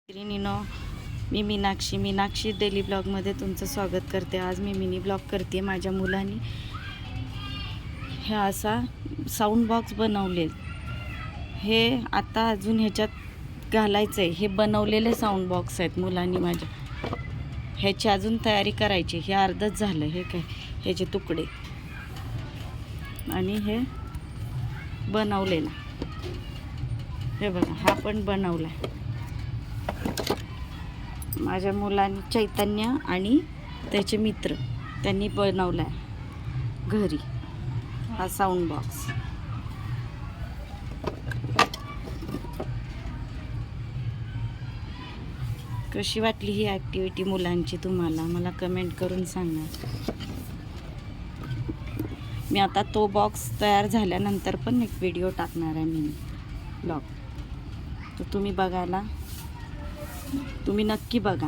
मैत्रिणींनो, मी मीनाक्षी डेली ब्लॉगमध्ये तुमचं स्वागत करते। आज मी मिनी ब्लॉग करते। माझ्या मुलांनी हे असा साऊंड बॉक्स बनवले। हे आता अजून ह्याच्यात घालायचं आहे। हे बनवलेले साऊंड बॉक्स आहेत मुलांनी माझ्या। ह्याची अजून तयारी करायची। हे अर्धच झालं। हे काय ह्याचे तुकडे आणि हे बनवलेला, हे बघा, हा पण बनवला माझ्या मुलांनी, चैतन्य आणि त्याचे मित्र, त्यांनी बनवला घरी हा साऊंड बॉक्स। कशी वाटली ही ॲक्टिव्हिटी मुलांची तुम्हाला मला कमेंट करून सांगा। मी आता तो बॉक्स तयार झाल्यानंतर पण एक व्हिडिओ टाकणार आहे मिनी ब्लॉग, तर तुम्ही नक्की बघा।